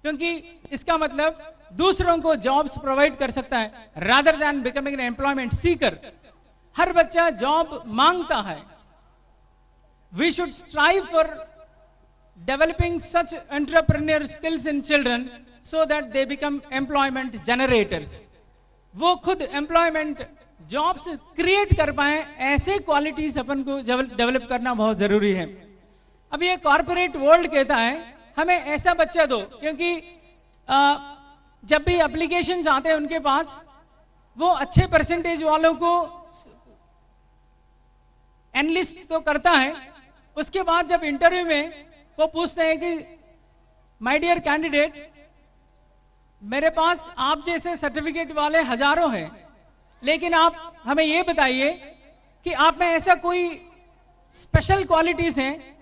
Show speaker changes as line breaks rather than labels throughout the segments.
क्योंकि इसका मतलब दूसरों को जॉब्स प्रोवाइड कर सकता है rather than becoming an employment seeker. हर बच्चा जॉब मांगता है। We should strive for developing such entrepreneur skills in children so that they become employment generators. वो खुद एम्प्लॉयमेंट जॉब्स क्रिएट कर पाए, ऐसे क्वालिटीज अपन को डेवलप करना बहुत जरूरी है। अब ये कॉर्पोरेट वर्ल्ड कहता है हमें ऐसा बच्चा दो, क्योंकि जब भी एप्लीकेशंस आते हैं उनके पास, वो अच्छे परसेंटेज वालों को एनलिस्ट तो करता है, उसके बाद जब इंटरव्यू में वो पूछते हैं कि माय डियर कैंडिडेट, मेरे पास आप जैसे सर्टिफिकेट वाले हजारों हैं, लेकिन आप हमें ये बताइए कि आप में ऐसा कोई स्पेशल क्वालिटीज हैं,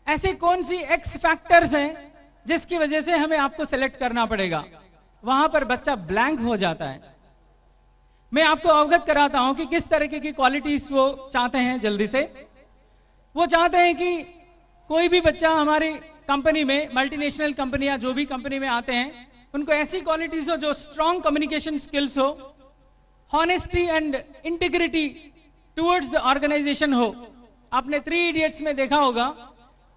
ऐसे कौन सी एक्स फैक्टर्स हैं जिसकी वजह से हमें आपको सेलेक्ट करना पड़ेगा। वहां पर बच्चा ब्लैंक हो जाता है। मैं आपको अवगत कराता हूं कि किस तरीके की क्वालिटीज वो चाहते हैं। जल्दी से वो चाहते हैं कि कोई भी बच्चा हमारी कंपनी में, मल्टीनेशनल कंपनी या जो भी कंपनी में आते हैं, उनको ऐसी क्वालिटीज हो जो स्ट्रॉन्ग कम्युनिकेशन स्किल्स हो, honesty and integrity towards the organization हो। आपने 3 इडियट्स में देखा होगा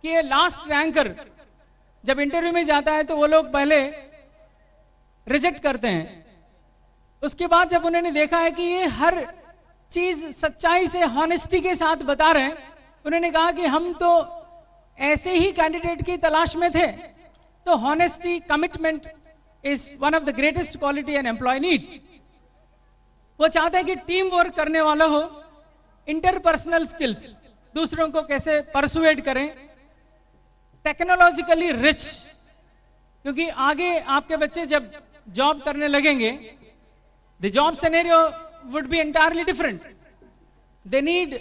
कि ये लास्ट रैंकर जब इंटरव्यू में जाता है तो वो लोग पहले रिजेक्ट करते हैं, उसके बाद जब उन्होंने देखा है कि ये हर चीज सच्चाई से, हॉनेस्टी के साथ बता रहे हैं, उन्होंने कहा कि हम तो ऐसे ही कैंडिडेट की तलाश में थे। तो honesty, commitment is one of the greatest quality an employ needs. वो चाहते हैं कि टीम वर्क करने वाला हो, इंटरपर्सनल स्किल्स, दूसरों को कैसे परसुएड करें, टेक्नोलॉजिकली रिच, क्योंकि आगे आपके बच्चे जब जॉब करने लगेंगे, the job scenario would be entirely different. They need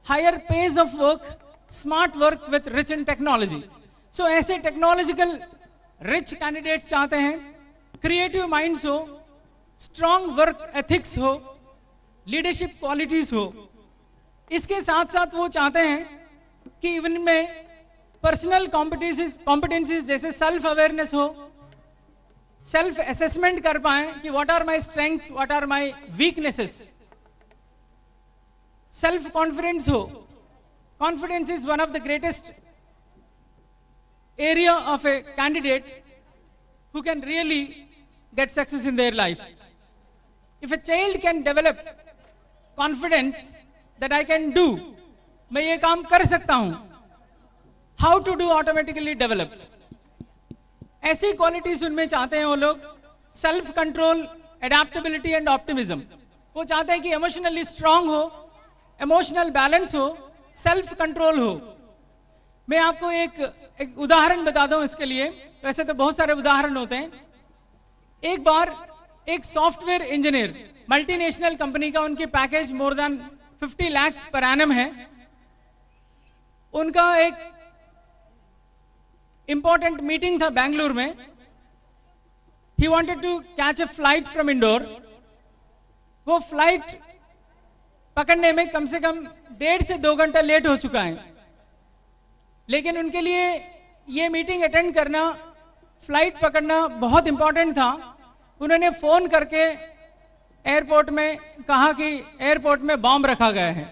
higher pace of work, smart work with rich in technology. So ऐसे टेक्नोलॉजिकल रिच कैंडिडेट्स चाहते हैं, क्रिएटिव माइंड्स हो, स्ट्रॉन्ग वर्क एथिक्स हो, लीडरशिप क्वालिटीज हो। इसके साथ साथ वो चाहते हैं कि इवन में पर्सनल कॉम्पिटेंसीज जैसे सेल्फ अवेयरनेस हो, सेल्फ असेसमेंट कर पाए कि what are my strengths, what are my weaknesses. Self confidence हो। Confidence is one of the greatest area of a candidate who can really get success in their life. If a child can develop confidence that I can do, मैं ये काम कर सकता हूं, how to do automatically develops. ऐसी qualities उनमें चाहते हैं वो लोग। Self control, adaptability and optimism. वो चाहते हैं कि इमोशनली स्ट्रांग हो, इमोशनल बैलेंस हो, सेल्फ कंट्रोल हो। मैं आपको एक उदाहरण बता दूं इसके लिए, वैसे तो बहुत सारे उदाहरण होते हैं। एक बार एक सॉफ्टवेयर इंजीनियर, मल्टीनेशनल कंपनी का, उनकी package more than 50 lakh per annum है। उनका एक इंपॉर्टेंट मीटिंग था बेंगलुरु में। He wanted to catch a flight from Indore. वो फ्लाइट पकड़ने में कम से कम 1.5 से 2 घंटा लेट हो चुका है, लेकिन उनके लिए ये मीटिंग अटेंड करना, फ्लाइट पकड़ना बहुत इंपॉर्टेंट था। उन्होंने फोन करके एयरपोर्ट में कहा कि एयरपोर्ट में बॉम्ब रखा गया है।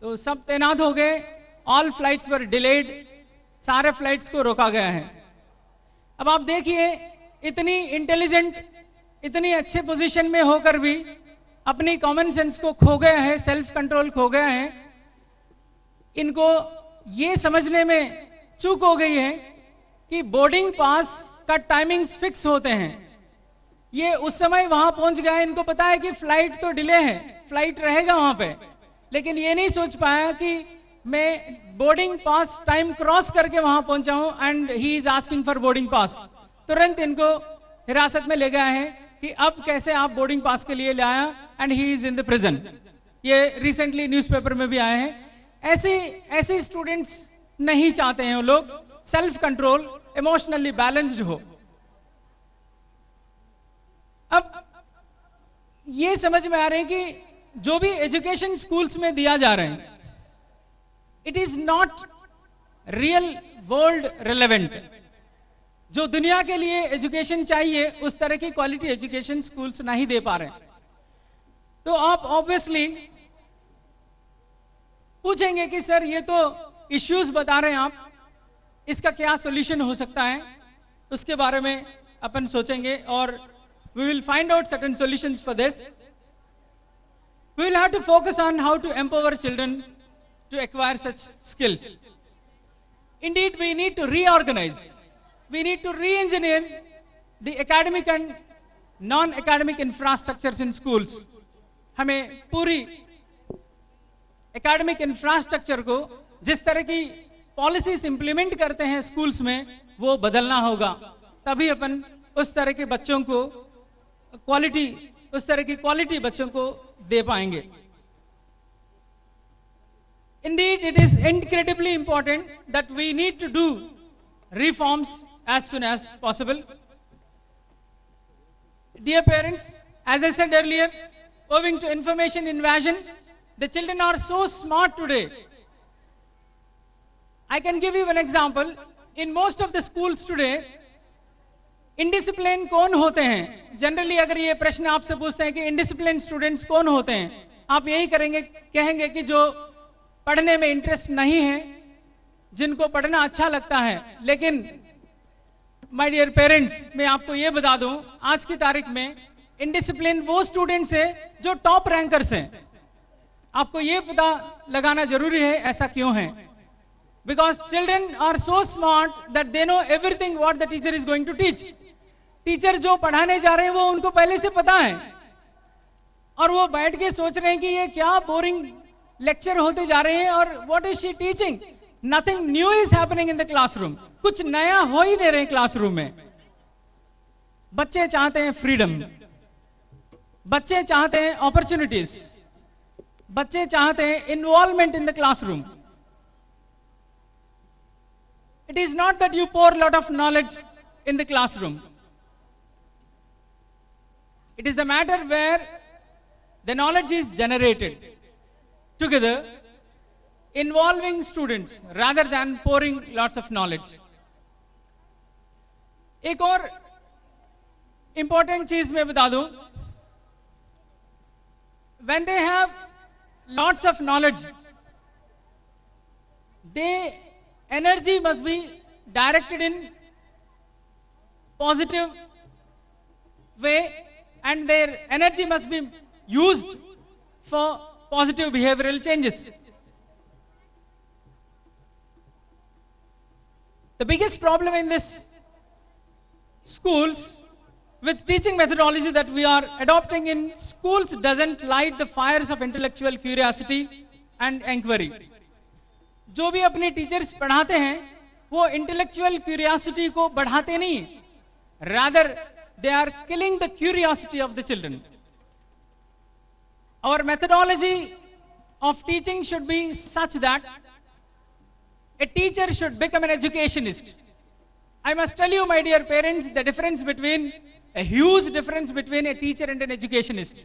तो सब तैनात हो गए, ऑल फ्लाइट्स वर डिलेड, सारे फ्लाइट्स को रोका गया है। अब आप देखिए, इतनी इंटेलिजेंट, इतनी अच्छे पोजीशन में होकर भी अपनी कॉमन सेंस को खो गया है, सेल्फ कंट्रोल खो गया है। इनको ये समझने में चूक हो गई है कि बोर्डिंग पास का टाइमिंग्स फिक्स होते हैं। ये उस समय वहां पहुंच गया, इनको पता है कि फ्लाइट तो डिले है, फ्लाइट रहेगा वहां पे, लेकिन ये नहीं सोच पाया कि मैं बोर्डिंग पास टाइम क्रॉस करके वहां पहुंचा हूं and he is asking for boarding pass. तुरंत इनको हिरासत में ले गया है कि अब कैसे आप बोर्डिंग पास के लिए ले आया, and he is in the prison. ये रिसेंटली न्यूज़पेपर में भी आए हैं। ऐसे स्टूडेंट्स नहीं चाहते हैं वो लोग। सेल्फ कंट्रोल, इमोशनली बैलेंस्ड हो। अब ये समझ में आ रहे हैं कि जो भी एजुकेशन स्कूल्स में दिया जा रहा है, it is not real world relevant. जो दुनिया के लिए एजुकेशन चाहिए उस तरह की क्वालिटी एजुकेशन स्कूल्स नहीं दे पा रहे। तो आप ऑब्वियसली पूछेंगे कि सर ये तो इश्यूज बता रहे हैं आप, इसका क्या सॉल्यूशन हो सकता है, उसके बारे में अपन सोचेंगे और we will find out certain solutions for this. We will have to focus on how to empower children to acquire such skills. Indeed, we need to reorganize. We need to re-engineer the academic and non-academic infrastructures in schools. हमें पूरी academic infrastructure को जिस तरह की policies implement करते हैं schools में वो बदलना होगा, तभी अपन उस तरह के बच्चों को उस तरह की quality बच्चों को दे पाएंगे। Indeed, it is incredibly important that we need to do reforms as soon as possible. Dear parents, as I said earlier, owing to information invasion, the children are so smart today. I can give you an example. In most of the schools today, indisciplined कौन होते हैं? Generally, अगर ये प्रश्न आपसे पूछते हैं कि indisciplined students कौन होते हैं, आप यही कहेंगे कि जो पढ़ने में इंटरेस्ट नहीं है, जिनको पढ़ना अच्छा लगता है। लेकिन माय डियर पेरेंट्स, मैं आपको ये बता दूं, आज की तारीख में इनडिसिप्लिन वो स्टूडेंट्स है जो टॉप रैंकर्स हैं। आपको ये पता लगाना जरूरी है ऐसा क्यों है। Because children are so smart that they know everything what the teacher is going to teach. Teacher जो पढ़ाने जा रहे हैं वो उनको पहले से पता है और वो बैठ के सोच रहे हैं कि ये क्या बोरिंग लेक्चर होते जा रहे हैं और what is she teaching. Nothing new is happening in the classroom. कुछ नया हो ही नहीं रहे क्लासरूम में। बच्चे चाहते हैं फ्रीडम, बच्चे चाहते हैं अपॉर्चुनिटीज, बच्चे चाहते हैं involvement in the classroom. It is not that you pour lot of knowledge in the classroom. It is the matter where the knowledge is generated together, involving students rather than pouring lots of knowledge. एक और important चीज मैं बता दूं, when they have lots of knowledge, their energy must be directed in positive way and their energy must be used for positive behavioral changes. The biggest problem in this schools with teaching methodology that we are adopting in schools doesn't light the fires of intellectual curiosity and inquiry. जो भी अपने teachers पढ़ाते हैं वो intellectual curiosity को बढ़ाते नहीं, rather they are killing the curiosity of the children. Our methodology of teaching should be such that a teacher should become an educationist. I must tell you, my dear parents, the difference between a huge difference between a teacher and an educationist.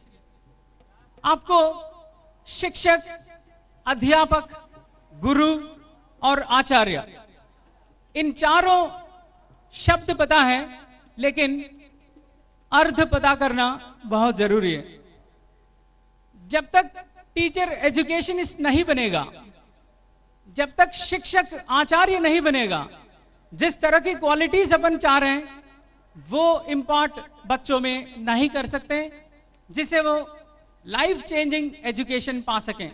आपको शिक्षक, अध्यापक, गुरु और आचार्य, इन चारों शब्द पता है, लेकिन अर्थ पता करना बहुत जरूरी है। जब तक टीचर एजुकेशनिस्ट नहीं बनेगा, जब तक शिक्षक आचार्य नहीं बनेगा, जिस तरह की क्वालिटीज अपन चाह रहे हैं वो इम्पार्ट बच्चों में नहीं कर सकते जिसे वो लाइफ चेंजिंग एजुकेशन पा सकें।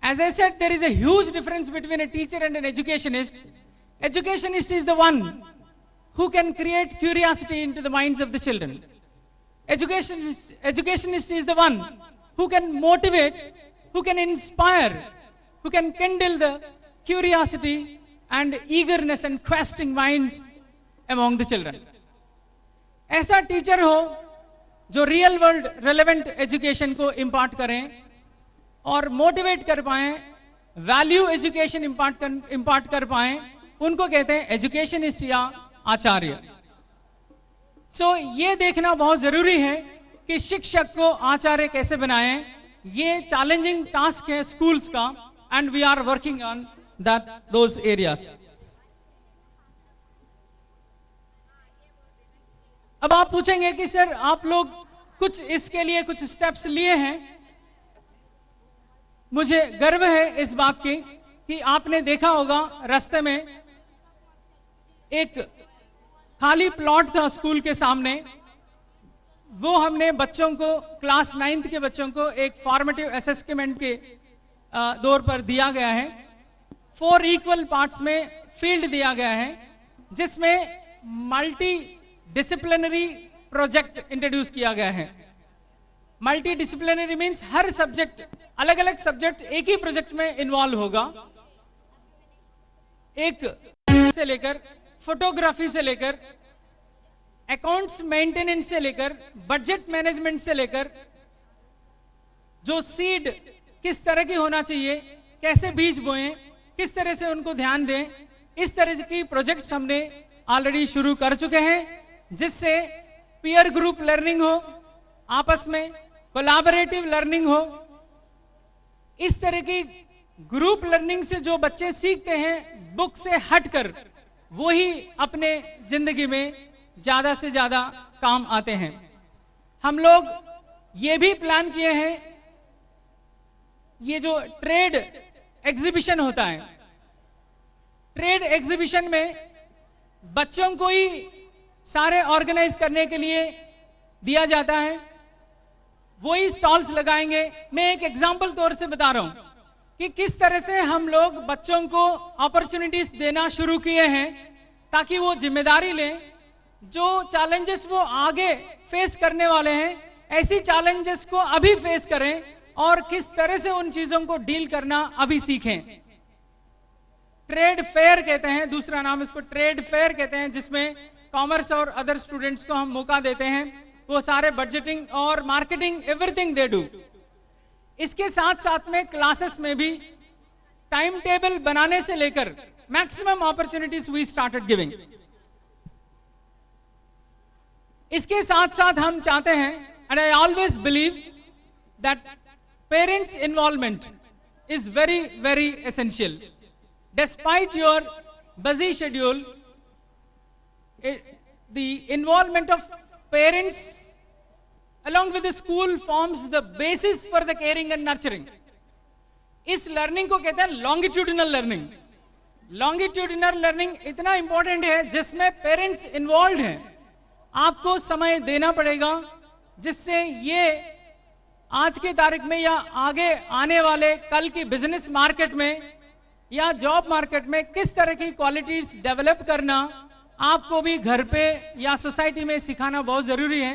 As I said, there is a huge difference between a teacher and an educationist. Educationist is the one who can create curiosity into the minds of the children. Educationist is the one who can motivate, who can inspire, who can kindle the curiosity and eagerness and questing minds among the children. ऐसा teacher हो जो real world relevant education को impart करें और motivate कर पाएं, value education impart कर पाएं, उनको कहते हैं एजुकेशनिस्ट या आचार्य। सो ये देखना बहुत जरूरी है कि शिक्षक को आचार्य कैसे बनाएं। ये चैलेंजिंग टास्क है स्कूल्स का, and we are working on that those areas. अब आप पूछेंगे कि सर आप लोग कुछ इसके लिए कुछ स्टेप्स लिए हैं। मुझे गर्व है इस बात की कि आपने देखा होगा रास्ते में एक खाली प्लॉट था स्कूल के सामने, वो हमने बच्चों को, क्लास 9th के बच्चों को एक फॉर्मेटिव असेसमेंट के दौर पर दिया गया है। 4 इक्वल पार्ट्स में फील्ड दिया गया है, जिसमें मल्टी डिसिप्लिनरी प्रोजेक्ट इंट्रोड्यूस किया गया है। मल्टी डिसिप्लिनरी मीन्स हर सब्जेक्ट, अलग अलग सब्जेक्ट एक ही प्रोजेक्ट में इन्वॉल्व होगा। एक से लेकर फोटोग्राफी से लेकर अकाउंट्स मेंटेनेंस से लेकर बजट मैनेजमेंट से लेकर जो सीड किस तरह की होना चाहिए, कैसे बीज बोएं, किस तरह से उनको ध्यान दें, इस तरह की प्रोजेक्ट्स हमने ऑलरेडी शुरू कर चुके हैं, जिससे पीयर ग्रुप लर्निंग हो, आपस में कोलैबोरेटिव लर्निंग हो। इस तरह की ग्रुप लर्निंग से जो बच्चे सीखते हैं बुक से हटकर, वो ही अपने जिंदगी में ज्यादा से ज्यादा काम आते हैं। हम लोग ये भी प्लान किए हैं, ये जो ट्रेड एग्जीबिशन होता है, ट्रेड एग्जीबिशन में बच्चों को ही सारे ऑर्गेनाइज करने के लिए दिया जाता है, वही स्टॉल्स लगाएंगे। मैं एक एग्जांपल तौर से बता रहा हूं कि किस तरह से हम लोग बच्चों को अपॉर्चुनिटीज देना शुरू किए हैं, ताकि वो जिम्मेदारी लें। जो चैलेंजेस वो आगे फेस करने वाले हैं, ऐसी चैलेंजेस को अभी फेस करें और किस तरह से उन चीजों को डील करना अभी सीखें। ट्रेड फेयर कहते हैं, दूसरा नाम इसको ट्रेड फेयर कहते हैं, जिसमें कॉमर्स और अदर स्टूडेंट्स को हम मौका देते हैं, वो सारे बजटिंग और मार्केटिंग एवरीथिंग दे डू। इसके साथ साथ में क्लासेस में भी टाइम टेबल बनाने से लेकर maximum opportunities we started giving. इसके साथ साथ हम चाहते हैं, and I always believe that parents involvement is very very essential. Despite your busy schedule, the involvement of parents along with the school forms the basis for the caring and nurturing. इस learning को कहते हैं longitudinal learning. Longitudinal learning इतना important है जिसमें parents involve हैं। आपको समय देना पड़ेगा, जिससे ये आज की तारीख में या आगे आने वाले कल की बिजनेस मार्केट में या जॉब मार्केट में किस तरह की क्वालिटीज डेवलप करना आपको भी घर पे या सोसाइटी में सिखाना बहुत जरूरी है।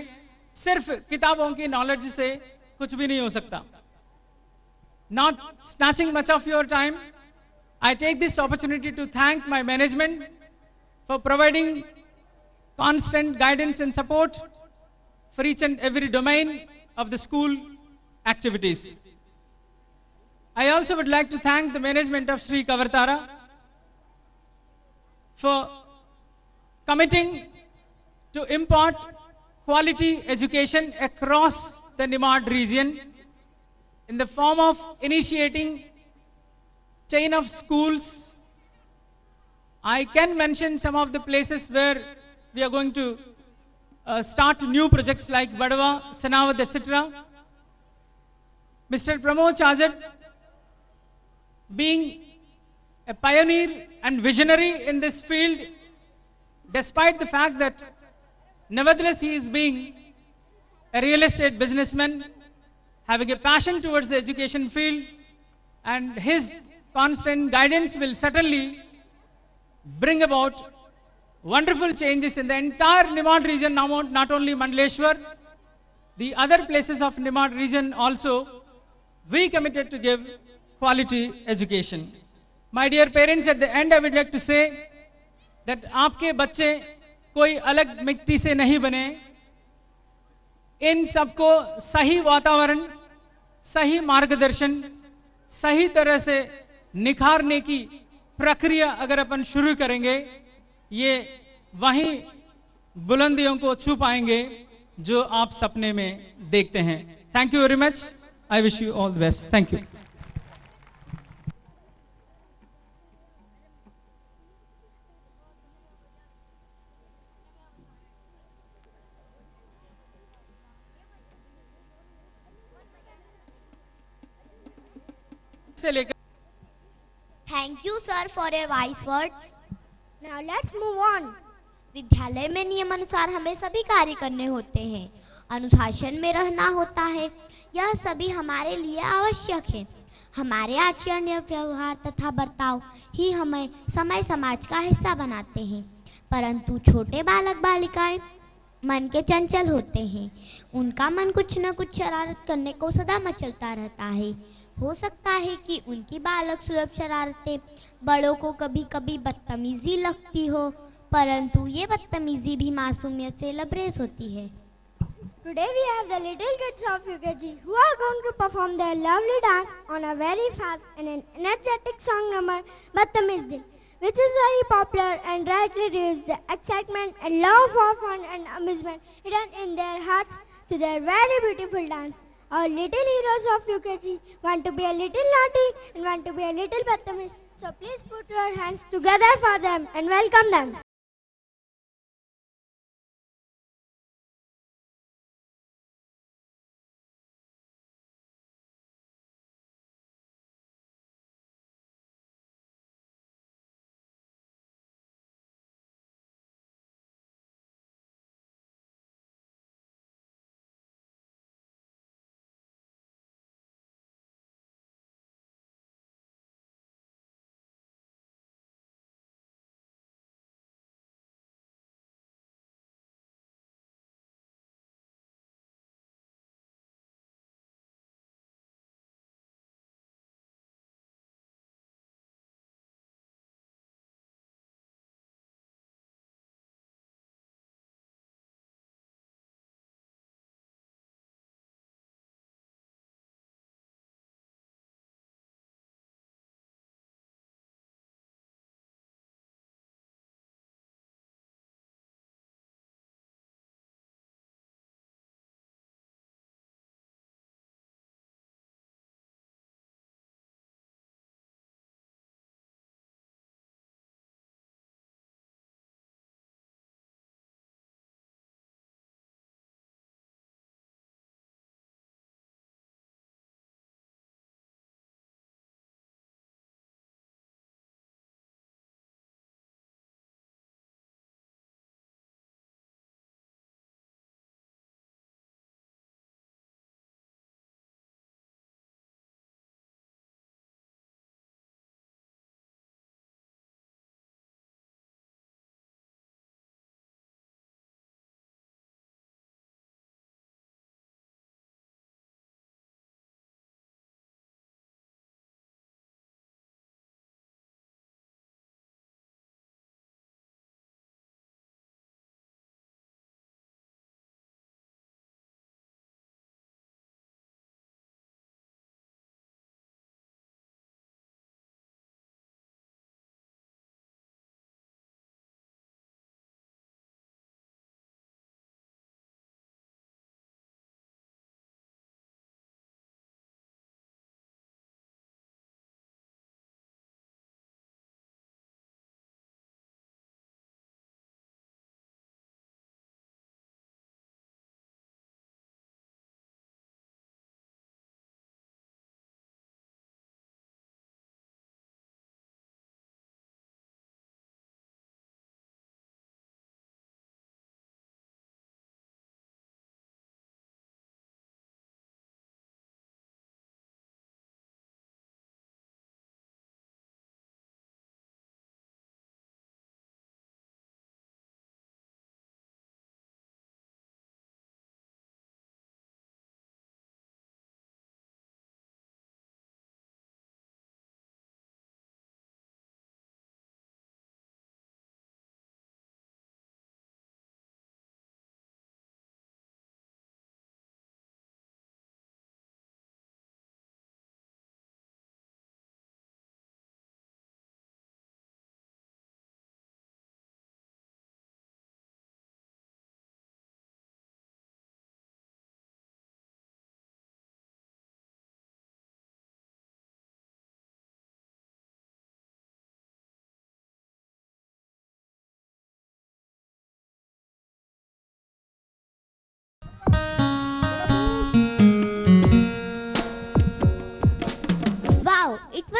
सिर्फ किताबों की नॉलेज से कुछ भी नहीं हो सकता। Not snatching much of your time, I take this opportunity to thank my management for providing constant guidance and support for each and every domain of the school activities. I also would like to thank the management of Sri Kavartara for committing to impart quality education across the Nimad region in the form of initiating chain of schools. I can mention some of the places where we are going to start new projects like Badava, Sanavad, etc. Mr. Pramod Chajat, being a pioneer and visionary in this field, despite the fact that nevertheless he is being a real estate businessman, having a passion towards the education field, and his constant guidance will certainly bring about wonderful changes in the entire Nimad region, not only Mandaleshwar, the other places of Nimad region also. We committed to give quality education. My dear parents, at the end I would like to say that आपके बच्चे कोई अलग मिट्टी से नहीं बने। इन सबको सही वातावरण, सही मार्गदर्शन, सही तरह से निखारने की प्रक्रिया अगर अपन शुरू करेंगे, ये वहीं बुलंदियों को छू पाएंगे जो आप सपने में देखते हैं। Thank you very much. I wish you all the best. Thank you. से लेकर।
Thank you, sir, for your wise words.
Now let's move on.
विद्यालय में नियम अनुसार हमें सभी कार्य करने होते हैं, अनुशासन में रहना होता है। यह सभी हमारे लिए आवश्यक है। हमारे आचरण या व्यवहार तथा बर्ताव ही हमें समय समाज का हिस्सा बनाते हैं। परंतु छोटे बालक बालिकाएं मन के चंचल होते हैं। उनका मन कुछ न कुछ शरारत करने को सदा मचलता रहता है। हो सकता है कि उनकी बालक सुलभ शरारतें बड़ों को कभी कभी बदतमीजी लगती हो, परंतु ये बदतमीजी भी मासूमियत से लबरेज होती है।
Today we have the little kids of UKG who are going to perform their lovely dance on a very fast and an energetic song number Badtamiz Dil, which is very popular and rightly reveals the excitement and love for fun and amusement hidden in their hearts to their very beautiful dance. Our little heroes of UKG want to be a little naughty and want to be a little Badtamiz. So please put your hands together for them and welcome them.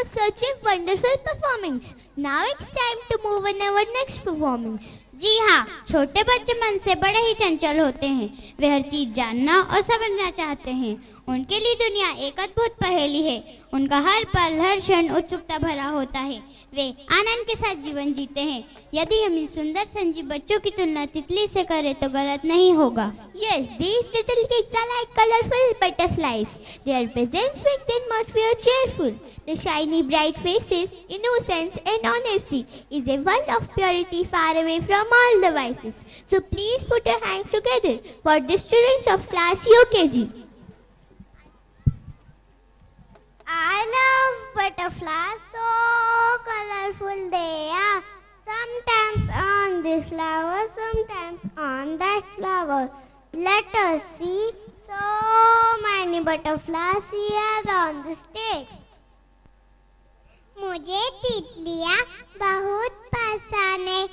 was such a wonderful performance. Now it's time to move on our next performance.
जी हाँ, छोटे बच्चे मन से बड़े ही चंचल होते हैं। वे हर चीज जानना और समझना चाहते हैं। उनके लिए दुनिया एक अद्भुत पहेली है। उनका हर पल हर क्षण उत्सुकता भरा होता है। वे आनंद के साथ जीवन जीते हैं। यदि हम इन सुंदर संजीव बच्चों की तुलना तितली से करें तो गलत नहीं होगा।
Yes, these little kids are like colorful butterflies. Their presence makes the atmosphere cheerful. The shiny bright faces, innocence and honesty is a world of purity far away from all the vices. So please put your hands together for the students of class UKG.
I love butterflies, so colorful they are. Sometimes on this flower, sometimes on that flower. Let us see so many butterflies here on the stage.
मुझे तितलियाँ बहुत पसंद है।